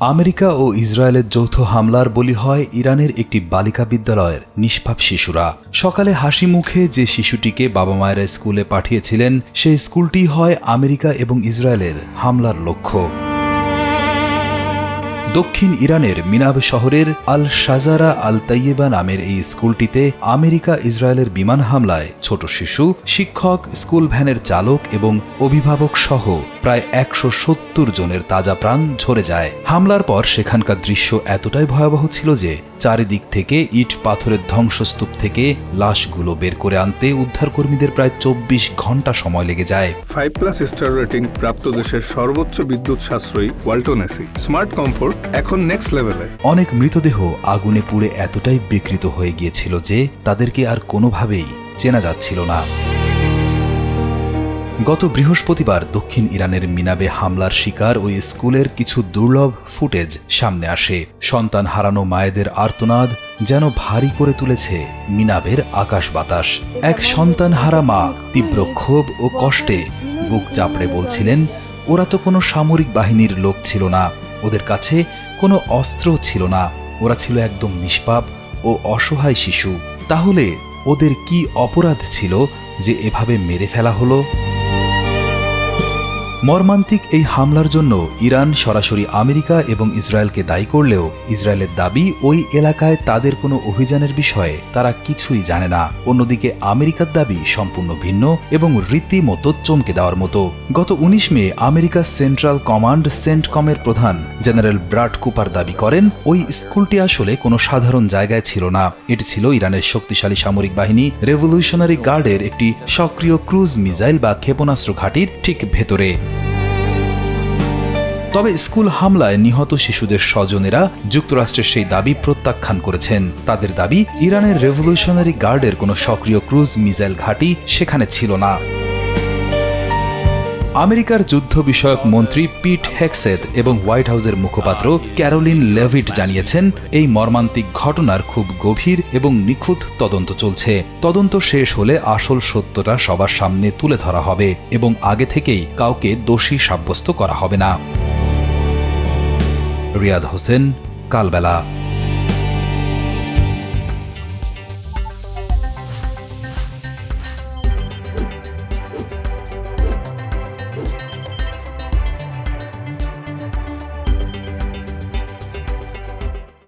America ও ইসরায়েলের যৌথ হামলার বলি হয় ইরানের একটি বালিকা বিদ্যালয়ের নিষ্পাপ শিশুরা। সকালে হাসি মুখে যে শিশুটিকে বাবা মায়েরা স্কুলে পাঠিয়েছিলেন, সেই স্কুলটি হয় আমেরিকা এবং ইসরায়েলের হামলার লক্ষ্য। দক্ষিণ ইরানের মিনাব শহরের আল শাজারা আল তাইয়েবা নামের এই স্কুলটিতে আমেরিকা ইসরায়েলের বিমান হামলায় ছোট শিশু, শিক্ষক, স্কুল ভ্যানের চালক এবং অভিভাবক সহ প্রায় ১৭০ জনের তাজা প্রাণ ঝরে যায়। হামলার পর সেখানকার দৃশ্য এতটাই ভয়াবহ ছিল যে চারিদিক থেকে ইট পাথরের ধ্বংসস্তূপ থেকে লাশগুলো বের করে আনতে উদ্ধারকর্মীদের প্রায় ২৪ ঘন্টা সময় লেগে যায়। 5+ স্টার রেটিং প্রাপ্ত দেশের সর্বোচ্চ বিদ্যুৎ সাশ্রয়ী ওয়ালটন এসি স্মার্ট কমফোর্ট এখন নেক্সট লেভেলে। অনেক মৃতদেহ আগুনে পুড়ে এতটাই বিকৃত হয়ে গিয়েছিল যে তাদেরকে আর কোনোভাবেই চেনা যাচ্ছিল না। গত বৃহস্পতিবার দক্ষিণ ইরানের মিনাবে হামলার শিকার ওই স্কুলের কিছু দুর্লভ ফুটেজ সামনে আসে। সন্তান হারানো মায়েদের আর্তনাদ যেন ভারী করে তুলেছে মিনাবের আকাশ বাতাস। এক সন্তান হারা মা তীব্র ক্ষোভ ও কষ্টে বুক চাপড়ে বলছিলেন, ওরা তো কোনো সামরিক বাহিনীর লোক ছিল না, ওদের কাছে কোনো অস্ত্র ছিল না, ওরা ছিল একদম নিষ্পাপ ও অসহায় শিশু। তাহলে ওদের কি অপরাধ ছিল যে এভাবে মেরে ফেলা হলো? মর্মান্তিক এই হামলার জন্য ইরান সরাসরি আমেরিকা এবং ইসরায়েলকে দায়ী করলেও ইসরায়েলের দাবি ওই এলাকায় তাদের কোনো অভিযানের বিষয়ে তারা কিছুই জানে না। অন্যদিকে আমেরিকার দাবি সম্পূর্ণ ভিন্ন এবং রীতিমতো চমকে দেওয়ার মতো। গত ১৯ মে আমেরিকার সেন্ট্রাল কমান্ড সেন্টকমের প্রধান জেনারেল ব্রাড কুপার দাবি করেন, ওই স্কুলটি আসলে কোনো সাধারণ জায়গায় ছিল না, এটি ছিল ইরানের শক্তিশালী সামরিক বাহিনী রেভলিউশনারি গার্ডের একটি সক্রিয় ক্রুজ মিসাইল বা ক্ষেপণাস্ত্র ঘাঁটির ঠিক ভেতরে। তবে স্কুল হামলায় নিহত শিশুদের স্বজনেরা যুক্তরাষ্ট্রের সেই দাবি প্রত্যাখ্যান করেছেন। তাদের দাবি, ইরানের রেভলিউশনারি গার্ডের কোনো সক্রিয় ক্রুজ মিসাইল ঘাঁটি সেখানে ছিল না। আমেরিকার যুদ্ধ বিষয়ক মন্ত্রী পিট হেগসেথ এবং হোয়াইট হাউসের মুখপাত্র ক্যারোলিন লেভিট জানিয়েছেন, এই মর্মান্তিক ঘটনার খুব গভীর এবং নিখুঁত তদন্ত চলছে। তদন্ত শেষ হলে আসল সত্যটা সবার সামনে তুলে ধরা হবে এবং আগে থেকেই কাউকে দোষী সাব্যস্ত করা হবে না। রিয়াদ হোসেন, কালবেলা।